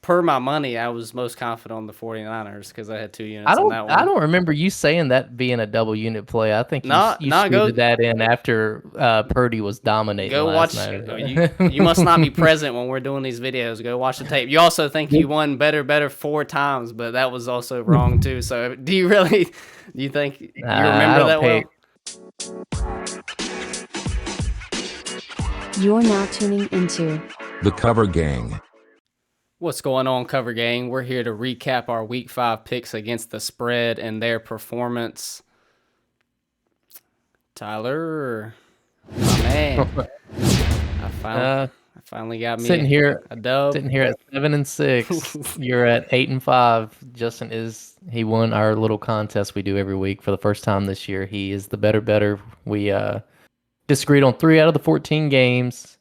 per my money, I was most confident on the 49ers because I had 2 units on that I one. don't remember you saying that being a double unit play. I think Not, you not scooted go that in after Purdy was dominating go last watch. night. You must not be present when we're doing these videos. Go watch the tape. You also think you won better 4 times, but that was also wrong too. So do you really? Do you think you I remember don't that pay. well? You're now tuning into The Cover Gang. What's going on, Cover Gang? We're here to recap our Week 5 picks against the spread and their performance. Tyler, my man, I finally got me Sitting here a dub. Sitting here at 7-6. You're at 8-5. Justin he won our little contest we do every week for the first time this year. He is the better. We disagreed on 3 out of the 14 games,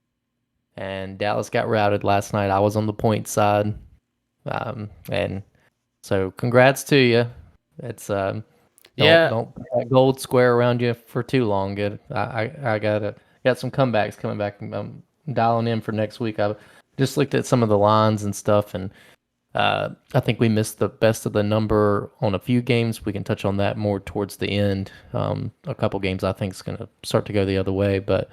and Dallas got routed last night. I was on the point side, and so congrats to you. It's don't put that gold square around you for too long. Good. I got some comebacks coming back. I'm dialing in for next week. I just looked at some of the lines and stuff, and I think we missed the best of the number on a few games. We can touch on that more towards the end. A couple games I think is going to start to go the other way, but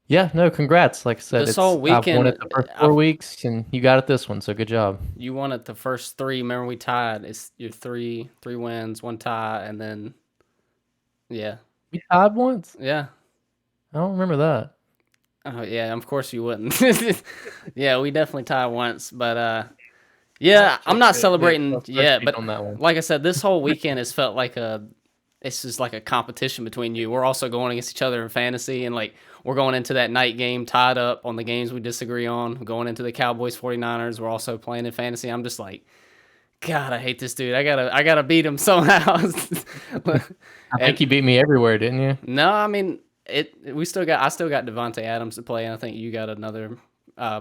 yeah, no, congrats. Like I said, This whole I've won weekend, it the first 4 weeks, and you got it this one, so good job. you won it the first 3. Remember we tied. It's your three wins, 1 tie, and then yeah, We tied once? yeah. I don't remember that. Oh yeah, of course you wouldn't. Yeah, we definitely tied once, but yeah, I'm not celebrating yet. But on that one. like I said, this whole weekend has felt like it's just like a competition between you. We're also going against each other in fantasy, and like we're going into that night game tied up on the games we disagree on. Going into the Cowboys 49ers, we're also playing in fantasy. I'm just like, God, I hate this dude. I gotta beat him somehow. I think you beat me everywhere, didn't you? No, I mean I still got Devontae Adams to play, and I think you got another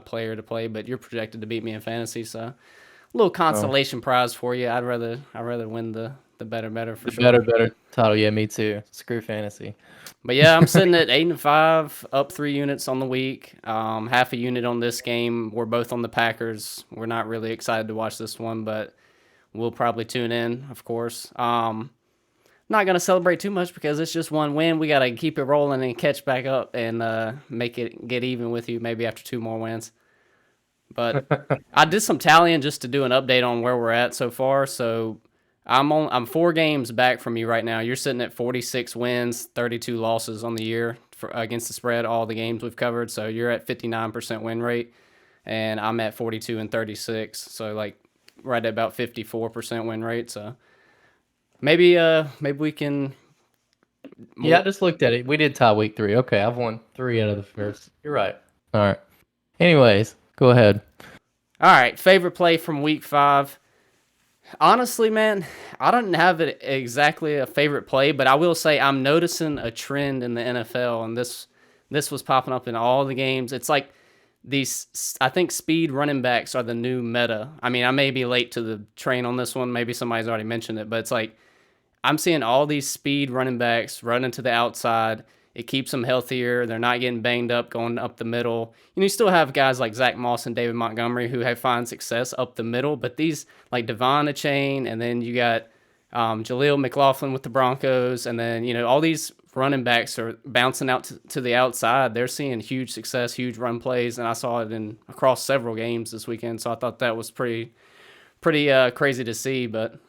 player to play, but you're projected to beat me in fantasy, so a little consolation prize for you. I'd rather win the better for sure. Better title. Yeah, me too. Screw fantasy. But yeah, I'm sitting at 8-5, up 3 units on the week, half a unit on this game. We're both on the Packers. We're not really excited to watch this one, but we'll probably tune in, of course. Not going to celebrate too much because it's just one win. We got to keep it rolling and catch back up and make it get even with you maybe after 2 more wins. But I did some tallying just to do an update on where we're at so far. So I'm 4 games back from you right now. You're sitting at 46 wins, 32 losses on the year against the spread, all the games we've covered. So you're at 59% win rate, and I'm at 42 and 36. So like right at about 54% win rate. So maybe we can. Yeah, I just looked at it. We did tie week 3. Okay, I've won 3 out of the first. You're right. All right. Anyways, go ahead. All right, favorite play from week 5. Honestly, man, I don't have it exactly a favorite play, but I will say I'm noticing a trend in the NFL, and this was popping up in all the games. It's like these, I think speed running backs are the new meta. I mean, I may be late to the train on this one. Maybe somebody's already mentioned it, but it's like I'm seeing all these speed running backs running to the outside. It keeps them healthier. They're not getting banged up going up the middle. You still have guys like Zach Moss and David Montgomery who have found success up the middle, but these like Devon Achane, and then you got Jaleel McLaughlin with the Broncos, and then all these running backs are bouncing out to the outside. They're seeing huge success, huge run plays, and I saw it across several games this weekend. So I thought that was pretty crazy to see, but.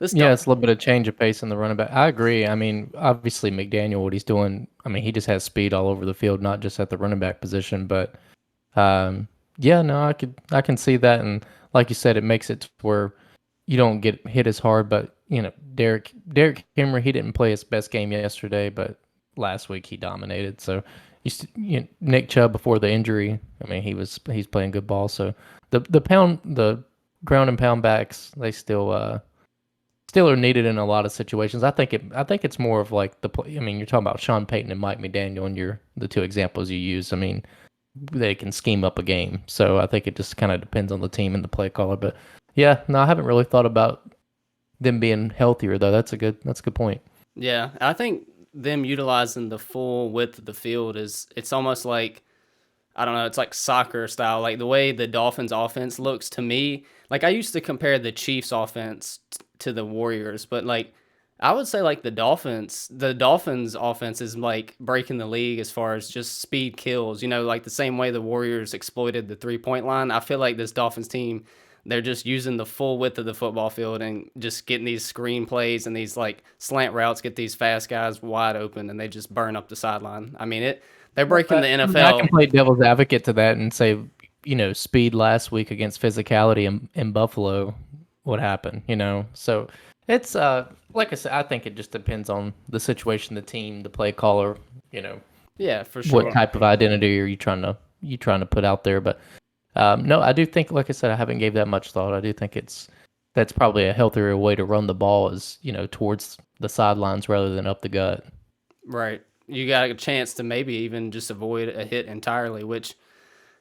It's a little bit of change of pace in the running back. I agree. I mean, obviously McDaniel, what he's doing, I mean, he just has speed all over the field, not just at the running back position. But yeah, no, I can see that, and like you said, it makes it to where you don't get hit as hard. But Derek Henry, he didn't play his best game yesterday, but last week he dominated. So Nick Chubb before the injury, I mean, he's playing good ball. So the ground and pound backs, they still are needed in a lot of situations. I think it's more of like the play. I mean, you're talking about Sean Payton and Mike McDaniel, and the 2 examples you use. I mean, they can scheme up a game. So I think it just kind of depends on the team and the play caller. But yeah, no, I haven't really thought about them being healthier though. That's a good point. Yeah, I think them utilizing the full width of the field it's almost like I don't know, it's like soccer style. Like the way the Dolphins offense looks to me, like I used to compare the Chiefs offense to the Warriors, but like I would say like the Dolphins offense is like breaking the league as far as just speed kills. You know, like the same way the Warriors exploited the 3-point line. I feel like this Dolphins team, they're just using the full width of the football field and just getting these screen plays and these like slant routes, get these fast guys wide open, and they just burn up the sideline. I mean, they're breaking the I mean, I can NFL. play devil's advocate to that and say, speed last week against physicality in Buffalo, what happened, So it's like I said, I think it just depends on the situation, the team, the play caller, you know, Yeah, for what sure. type of identity are you trying to put out there. But no, I do think, like I said, I haven't gave that much thought. I do think that's probably a healthier way to run the ball is, towards the sidelines rather than up the gut. Right. You got a chance to maybe even just avoid a hit entirely, which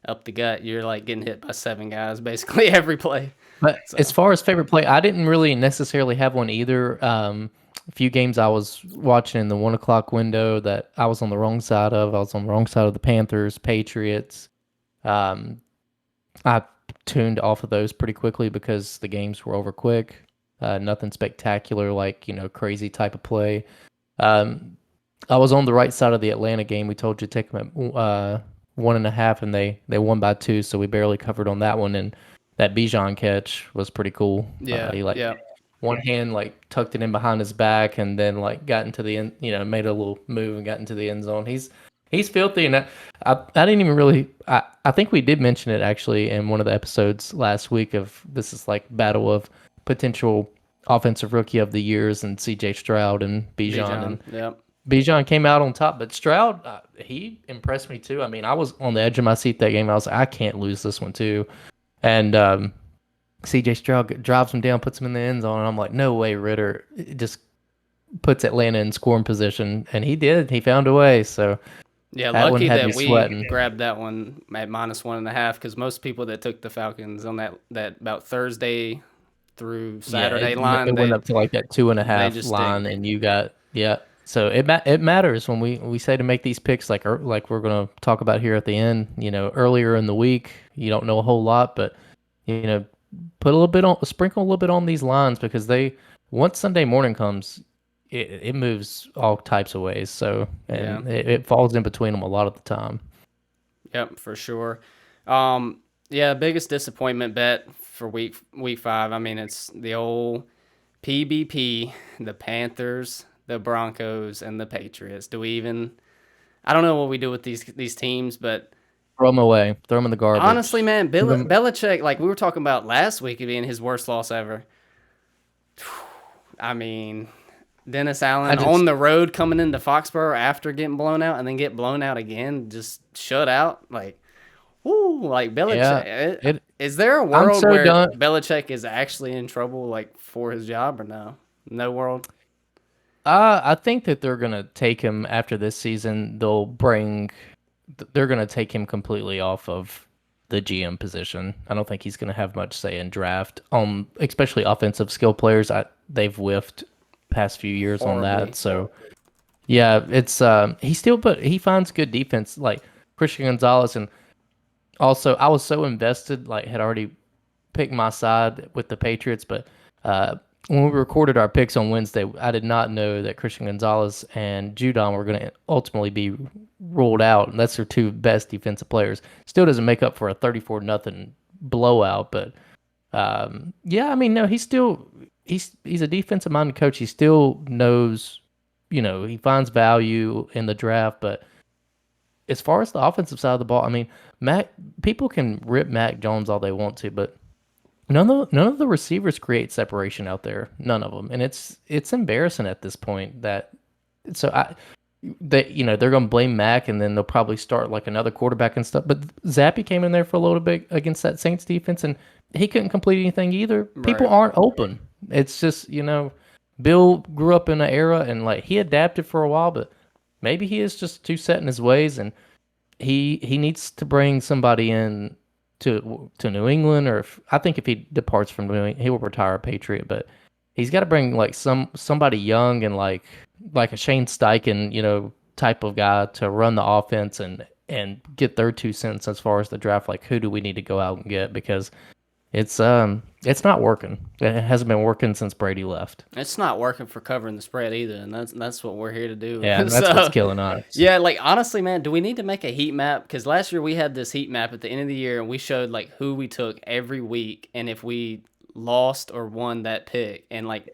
up the gut, you're like getting hit by seven guys basically every play. But as So, far as favorite play, I didn't really necessarily have one either. A few games I was watching in the 1 o'clock window that I was on the wrong side of. I was on the wrong side of the Panthers, Patriots. Um, I tuned off of those pretty quickly because the games were over quick. Nothing spectacular, like crazy type of play. Um, I was on the right side of the Atlanta game. We told you to take them at 1.5, and they won by 2, so we barely covered on that one. And that Bijan catch was pretty cool. yeah, He like yeah. one hand like tucked it in behind his back, and then like got into the end, made a little move and got into the end zone. He's filthy, and I didn't even really. I think we did mention it actually in one of the episodes last week of this is like battle of potential offensive rookie of the years and C.J. Stroud and Bijan, Bijan, and yeah. Bijan came out on top, but Stroud, he impressed me too. I mean, I was on the edge of my seat that game. I was like, I can't lose this one too. And CJ Stroud drives him down, puts him in the end zone, and I'm like, no way, Ritter just puts Atlanta in scoring position, and he did. He found a way. So Yeah, that one lucky had me that we sweating. grabbed that one at -1.5 because most people that took the Falcons on that about Thursday through Yeah, Saturday line, it went up to like that two and a they half just didn't. line, and you got yeah. So it matters when we say to make these picks like we're gonna talk about here at the end. Earlier in the week, you don't know a whole lot, but you know, put a little bit on, sprinkle a little bit on these lines because once Sunday morning comes, it moves all types of ways. So Yeah. and it falls in between them a lot of the time. Yep, for sure. Yeah, biggest disappointment bet for week 5. I mean, it's the old PBP, the Panthers, the Broncos, and the Patriots. Do we even? I don't know what we do with these teams, but Throw them away, throw them in the honestly, garbage. man, Give 'em- Belichick, like we were talking about last week, being his worst loss ever. I mean, Dennis I Allen on just the road coming into Foxborough after getting blown out and then get blown out again, just shut out. Like, whoo, like yeah. Belichick. It Is there a I'm world so where done. Belichick is actually in trouble, like for his job, or no? No world. I think that they're gonna take him after this season. They're gonna take him completely off of the GM position. I don't think he's gonna have much say in draft on, especially offensive skill players. They've whiffed past few years on that. Horribly. So yeah, it's but he finds good defense like Christian Gonzalez, and also I was so invested, like had already pick my side with the Patriots, but uh, when we recorded our picks on Wednesday, I did not know that Christian Gonzalez and Judon were going to ultimately be ruled out, and that's their two best defensive players. Still doesn't make up for a 34-0 blowout, but yeah, I mean, no, he's a defensive minded coach. He still knows, he finds value in the draft, but as far as the offensive side of the ball, I mean, people can rip Mac Jones all they want to, but none of the receivers create separation out there. None of them, and it's embarrassing at this point that so I that they're gonna blame Mac, and then they'll probably start like another quarterback and stuff. But Zappy came in there for a little bit against that Saints defense, and he couldn't complete anything either. People Right. aren't open. It's just Bill grew up in an era and like he adapted for a while, but maybe he is just too set in his ways, and he needs to bring somebody in to New England, or I think if he departs from New England, he will retire a Patriot. But he's got to bring like somebody young and like a Shane Steichen, type of guy to run the offense and and get their 2 cents as far as the draft. Like, who do we need to go out and get? Because it's not working. It hasn't been working since Brady left. It's not working for covering the spread either, and that's what we're here to do. Yeah, and that's what's killing us. Yeah, like honestly, man, do we need to make a heat map? Because last year we had this heat map at the end of the year, and we showed like who we took every week, and if we lost or won that pick, and like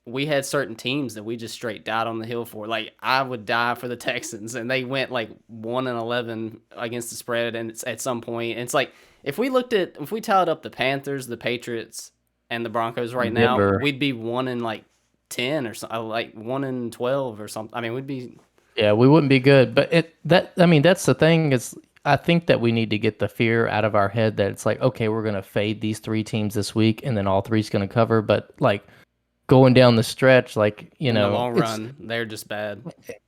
we had certain teams that we just straight died on the hill for. Like I would die for the Texans, and they went like 1-11 against the spread, and it's at some point. And it's like if we tied up the Panthers, the Patriots, and the Broncos right now, we'd be 1-10 or something, like 1-12 or something. I mean, we'd be. Yeah, we wouldn't be good, but that's the thing is. I think that we need to get the fear out of our head that it's like, okay, we're going to fade these 3 teams this week and then all 3's going to cover. But like going down the stretch, like, in the long run, they're just bad.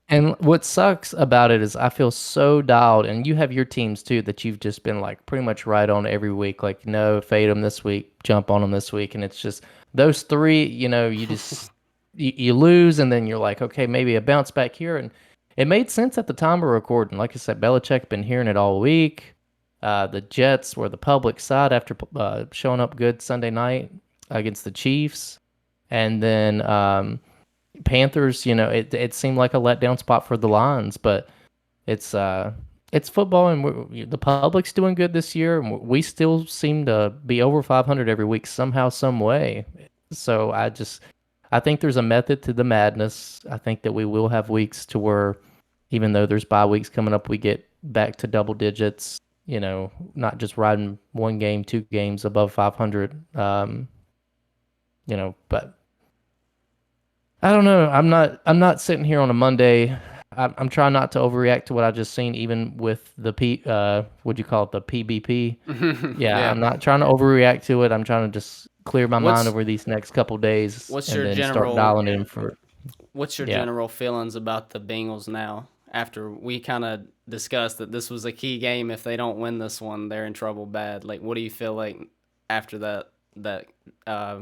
And what sucks about it is I feel so dialed, and you have your teams too that you've just been like pretty much right on every week. Like, no, fade them this week, jump on them this week. And it's just those 3, you just, you lose and then you're like, okay, maybe a bounce back here. And it made sense at the time of recording. Like I said, Belichick been hearing it all week. The Jets were the public side after showing up good Sunday night against the Chiefs. And then Panthers, it seemed like a letdown spot for the Lions. But it's football, and the public's doing good this year. And we still seem to be over 500 every week somehow, some way. So I think there's a method to the madness. I think that we will have weeks to where, even though there's bye weeks coming up, we get back to double digits, not just riding 1 game, 2 games above 500. But I don't know. I'm not sitting here on a Monday. I'm trying not to overreact to what I just seen, even with the what'd you call it? The PBP. Yeah, I'm not trying to overreact to it. I'm trying to just clear my mind over these next couple days start dialing in for. What's your general feelings about the Bengals now? After we kind of discussed that this was a key game, if they don't win this one, they're in trouble bad. Like, what do you feel like after that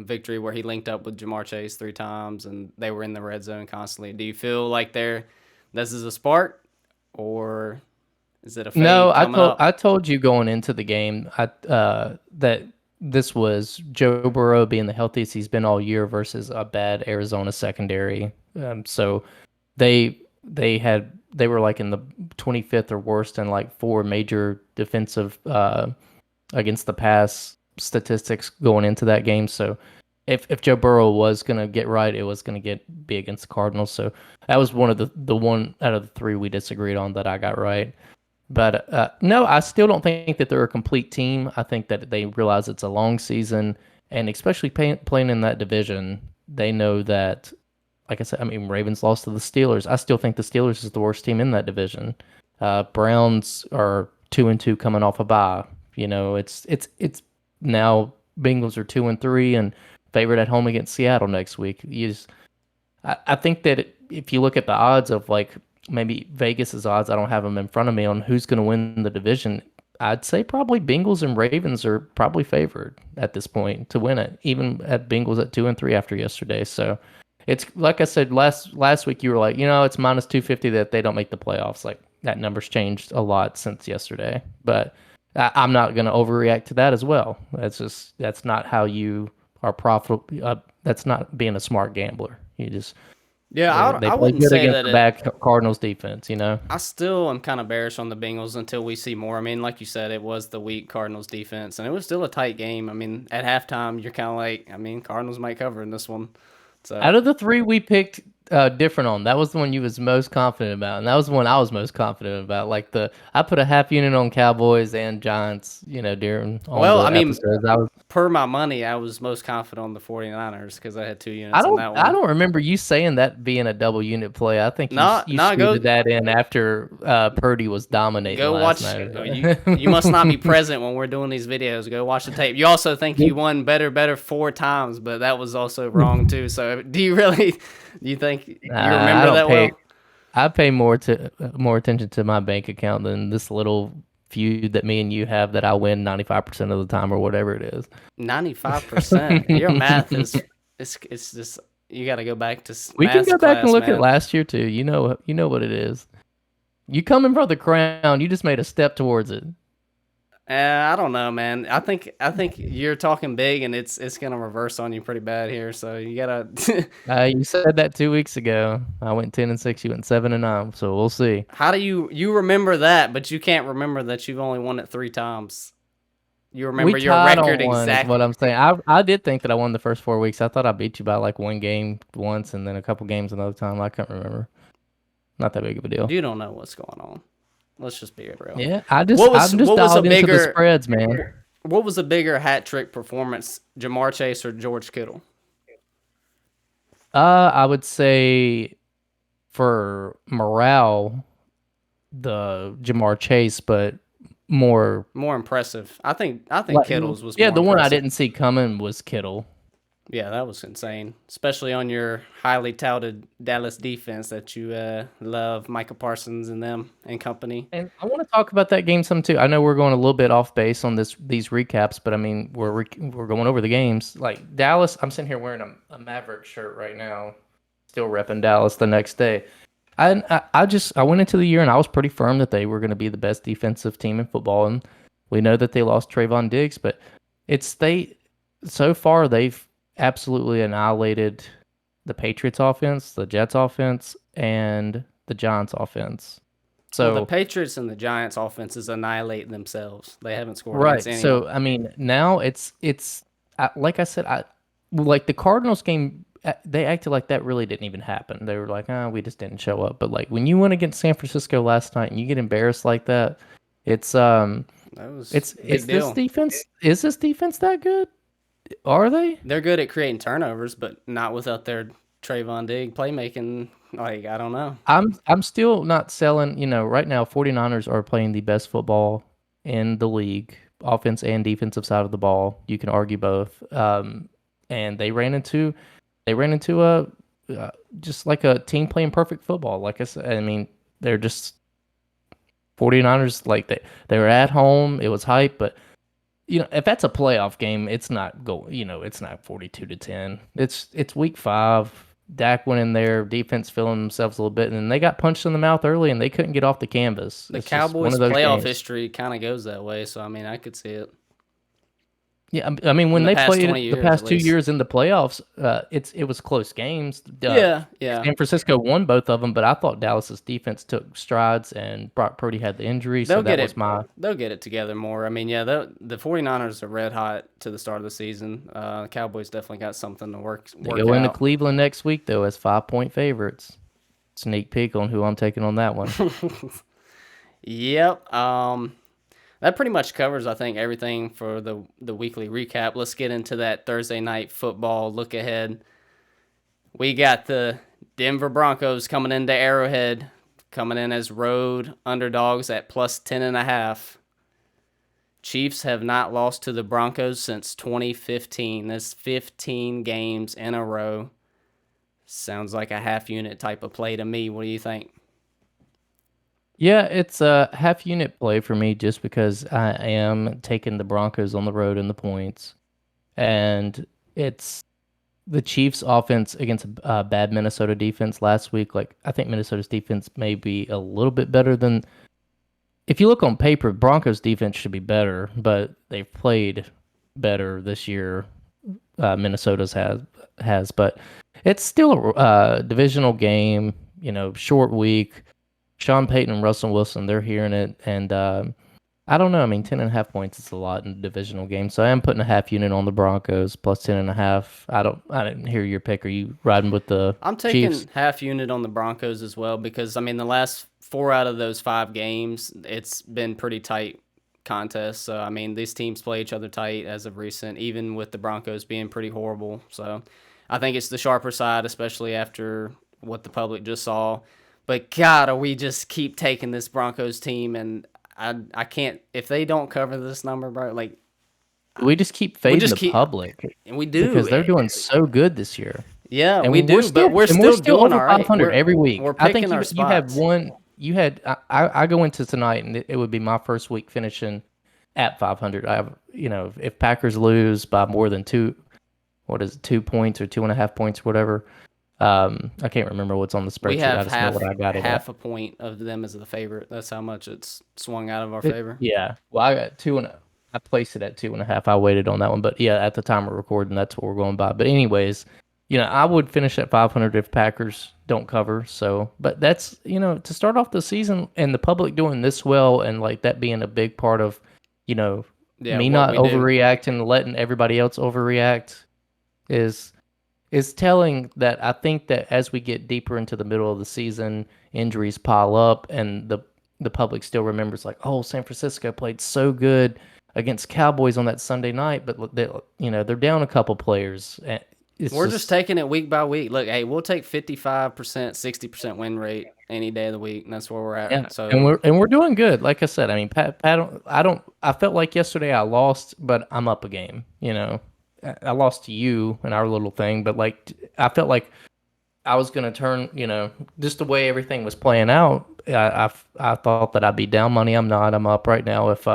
victory where he linked up with Jamar Chase 3 times and they were in the red zone constantly? Do you feel like this is a spark, or is it a fade? No, I told you going into the game that this was Joe Burrow being the healthiest he's been all year versus a bad Arizona secondary. So they were like in the 25th or worst in like 4 major defensive against the pass statistics going into that game. So if Joe Burrow was going to get right, it was going to be against the Cardinals. So that was one of the one out of the 3 we disagreed on that I got right. But no, I still don't think that they're a complete team. I think that they realize it's a long season, and especially playing in that division, they know that, like I said, I mean, Ravens lost to the Steelers. I still think the Steelers is the worst team in that division. Browns are 2-2 coming off a bye. It's now Bengals are 2-3 and favored at home against Seattle next week. I think that if you look at the odds of like maybe Vegas's odds, I don't have them in front of me on who's going to win the division. I'd say probably Bengals and Ravens are probably favored at this point to win it, even at Bengals at 2-3 after yesterday. So it's like I said last week, you were like, it's minus 250 that they don't make the playoffs. Like that number's changed a lot since yesterday, but I'm not going to overreact to that as well. That's not how you are profitable. That's not being a smart gambler. You just. Yeah, I wouldn't say that the bad Cardinals defense, I still am kind of bearish on the Bengals until we see more. I mean, like you said, it was the weak Cardinals defense, and it was still a tight game. I mean, at halftime, you're kind of like, Cardinals might cover in this one. So out of the 3 we picked different on, that was the one you was most confident about, and that was the one I was most confident about. Like I put a half unit on Cowboys and Giants, during episodes. Per my money, I was most confident on the 49ers because I had 2 units on that one. I don't remember you saying that being a double unit play. I think you scooted that in after Purdy was dominating. Go last watch. night. You must not be present when we're doing these videos. Go watch the tape. You also think you won better 4 times, but that was also wrong too. So do you think you remember that well? I pay more attention to my bank account than this little feud that me and you have that I win 95% of the time or whatever it is. 95%. Your math is it's just you got to go back to. We can go back and look at last year too. You know what it is. You coming for the crown. You just made a step towards it. I don't know, man. I think you're talking big, and it's gonna reverse on you pretty bad here. So you gotta. You said that 2 weeks ago. I went 10-6. You went 7-9. So we'll see. How do you remember that, but you can't remember that you've only won it 3 times? You We remember your tied on record one, is what exact. I'm saying. I did think that I won the first 4 weeks. I thought I beat you by like one game once, and then a couple games another time. I can't remember. Not that big of a deal. You don't know what's going on. Let's just be real. Yeah, What was I'm just what was a dialed into the bigger spreads, man. what was a bigger hat trick performance, Jamar Chase or George Kittle? I would say for morale, the Jamar Chase, but more More impressive. I think like, Kittle's was yeah, more the one I impressive. didn't see coming was Kittle. Yeah, that was insane, especially on your highly touted Dallas defense that you love, Micah Parsons and them and company. And I want to talk about that game some too. I know we're going a little bit off base on these recaps, but I mean we're going over the games. Like Dallas, I'm sitting here wearing a Maverick shirt right now, still repping Dallas the next day. I went into the year and I was pretty firm that they were going to be the best defensive team in football, and we know that they lost Trayvon Diggs, but so far they've absolutely annihilated the Patriots offense, the Jets offense, and the Giants offense. Well, the So Patriots and the Giants offenses annihilate themselves. They haven't scored against right. anyone. So I mean, now it's like I said, I like the Cardinals game. They acted like that really didn't even happen. They were like, "Ah, we just didn't show up." But like when you went against San Francisco last night and you get embarrassed like that, it's That was it's a big this deal. defense. Is this defense that good? Are they? They're good at creating turnovers, but not without their Trayvon Digg playmaking. Like, I don't know. I'm still not selling, right now 49ers are playing the best football in the league, offense and defensive side of the ball. You can argue both. And they ran into a just like a team playing perfect football. Like I said, I mean, they're just 49ers like they were at home. It was hype, but if that's a playoff game, it's not it's not 42-10. It's week 5. Dak went in there, defense feeling themselves a little bit, and then they got punched in the mouth early and they couldn't get off the canvas. The It's just one Cowboys' of those playoff games. history kind of goes that way, so I mean, I could see it Yeah, I mean in when the they past played 20 it the years at past 2 least. years in the playoffs, it was close games. Yeah, yeah. San Francisco won both of them, but I thought Dallas's defense took strides and Brock Purdy had the injury, so They'll that get was it. my They'll get it together more. I mean, yeah, the 49ers are red hot to the start of the season. Cowboys definitely got something to They work go into out. Cleveland next week though as 5-point favorites. Sneak peek on who I'm taking on that one. Yep. That pretty much covers, I think, everything for the weekly recap. Let's get into that Thursday night football look ahead. We got the Denver Broncos coming into Arrowhead, coming in as road underdogs at plus 10.5. Chiefs have not lost to the Broncos since 2015. That's 15 games in a row. Sounds like a half unit type of play to me. What do you think? Yeah, it's a half unit play for me just because I am taking the Broncos on the road in the points. And it's the Chiefs offense against a bad Minnesota defense last week. Like I think Minnesota's defense may be a little bit better than if you look on paper, Broncos defense should be better, but they've played better this year. Minnesota's has, but it's still a divisional game. Short week. Sean Payton and Russell Wilson, they're hearing it, and I don't know. I mean, 10.5 points is a lot in a divisional game, so I am putting a half unit on the Broncos plus 10.5. I didn't hear your pick. Are you riding with the I'm Chiefs? taking half unit on the Broncos as well because, I mean, the last 4 out of those 5 games, it's been pretty tight contests. So, I mean, these teams play each other tight as of recent, even with the Broncos being pretty horrible. So, I think it's the sharper side, especially after what the public just saw. But God, are we just keep taking this Broncos team, and I can't if they don't cover this number, bro. Like We just keep we fading just the keep, public and we because do. they're doing so good this year. Yeah, we And we're do, but still we're and we're still still doing over all right. 500 every We're week. I think picking our you had spots. one. You had I go into tonight and it would be my first week finishing at 500. If Packers lose by more than two, what is it, 2 points or 2.5 points, whatever, I can't remember what's on the We spreadsheet. I have just know what I got it at. half a point of them as the favorite. That's how much it's swung out of our favor. Yeah. Well, I got I placed it at 2.5. I waited on that one, but yeah, at the time of recording, that's what we're going by. But anyways, I would finish at 500 if Packers don't cover. So, but that's to start off the season and the public doing this well, and like that being a big part of, me what not we do. overreacting and letting everybody else overreact is telling that I think that as we get deeper into the middle of the season, injuries pile up, and the public still remembers like, oh, San Francisco played so good against Cowboys on that Sunday night, but they're down a couple players. We're just taking it week by week. Look, hey, we'll take 55%, 60% win rate any day of the week, and that's where we're at. Yeah, so and we're doing good. Like I said, I mean, Pat, I felt like yesterday I lost, but I'm up a game. I lost to you in our little thing, but like I felt like I was gonna turn. Just the way everything was playing out, I thought that I'd be down money. I'm not. I'm up right now. If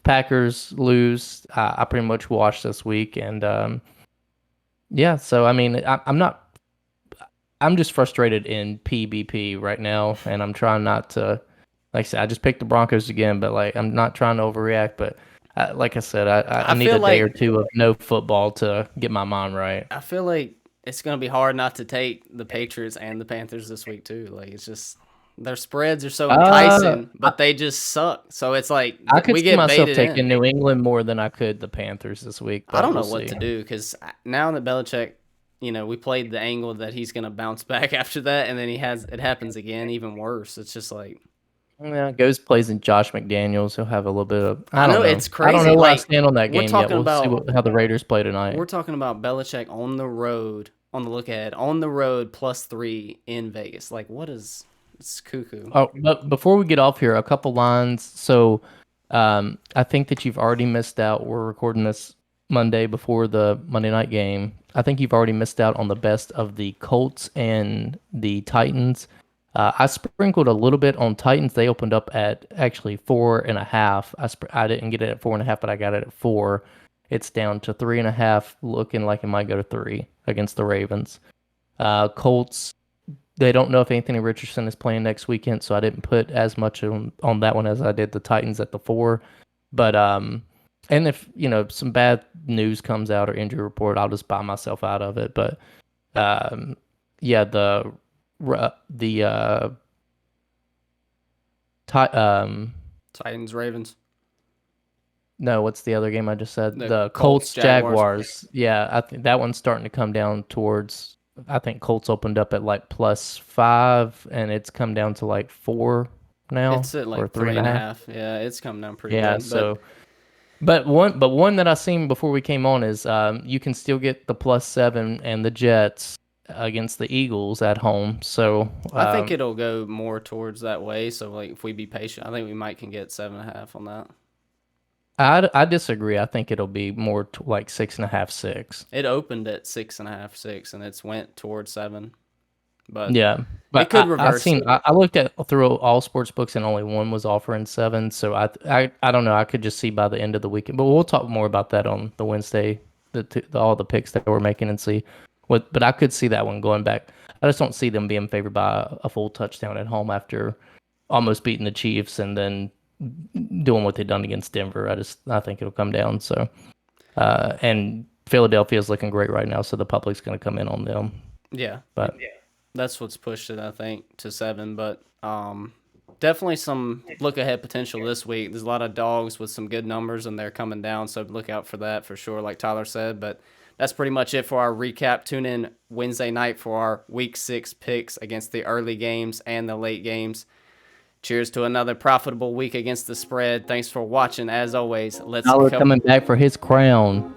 Packers lose, I pretty much washed this week, and yeah. So I mean, I'm not. I'm just frustrated in PBP right now, and I'm trying not to. Like I said, I just picked the Broncos again, but like I'm not trying to overreact. But like I said, I need a day or two of no football to get my mind right. I feel like it's gonna be hard not to take the Patriots and the Panthers this week too. Like it's just their spreads are so enticing, but they just suck. So it's like I could we see get myself baited taking in. New England more than I could the Panthers this week. But I don't know we'll what see. to do because now that Belichick, we played the angle that he's gonna bounce back after that, and then it happens again, even worse. It's just like. Yeah, Ghost plays in Josh McDaniels. He'll have a little bit of. I don't know. It's crazy. I don't know where I Like, stand on that we're game yet. talking We'll see about- how the Raiders play tonight. We're talking about Belichick on the road, on the look ahead, on the road +3 in Vegas. Like, what is? It's cuckoo. Oh, but before we get off here, a couple lines. So, I think that you've already missed out. We're recording this Monday before the Monday night game. I think you've already missed out on the best of the Colts and the Titans. I sprinkled a little bit on Titans. They opened up at actually 4.5. I didn't get it at 4.5, but I got it at 4. It's down to 3.5, looking like it might go to 3 against the Ravens. Colts, they don't know if Anthony Richardson is playing next weekend, so I didn't put as much on that one as I did the Titans at the 4. But and if some bad news comes out or injury report, I'll just buy myself out of it. But yeah, the Titans, Ravens. No, what's the other game I just said? The Colts, Jaguars. Jaguars. Yeah, I think that one's starting to come down towards. I think Colts opened up at like +5, and it's come down to like 4 now. It's at like 3.5. Yeah, it's come down pretty good. Yeah, so. But one that I seen before we came on is you can still get the +7 and the Jets against the Eagles at home. So I think it'll go more towards that way. So like if we be patient, I think we might can get 7.5 on that. I disagree. I think it'll be more like 6.5, 6. It opened at 6.5, 6, and it's went towards 7. But yeah, but it could reverse. I looked at through all sports books and only one was offering 7. So I don't know. I could just see by the end of the weekend. But we'll talk more about that on the Wednesday. All the picks that we're making and see what. But I could see that one going back. I just don't see them being favored by a full touchdown at home after almost beating the Chiefs and then doing what they've done against Denver. I think it'll come down. So and Philadelphia is looking great right now. So the public's going to come in on them. Yeah, but. Yeah. That's what's pushed it, I think, to 7. But definitely some look-ahead potential this week. There's a lot of dogs with some good numbers, and they're coming down, so look out for that for sure, like Tyler said. But that's pretty much it for our recap. Tune in Wednesday night for our Week 6 picks against the early games and the late games. Cheers to another profitable week against the spread. Thanks for watching. As always, Tyler coming back for his crown.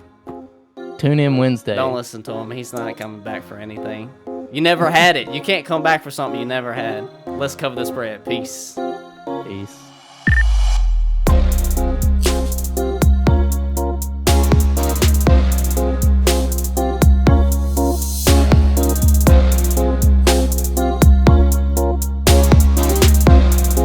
Tune in Wednesday. Don't listen to him. He's not coming back for anything. You never had it. You can't come back for something you never had. Let's cover the spread. Peace. Peace.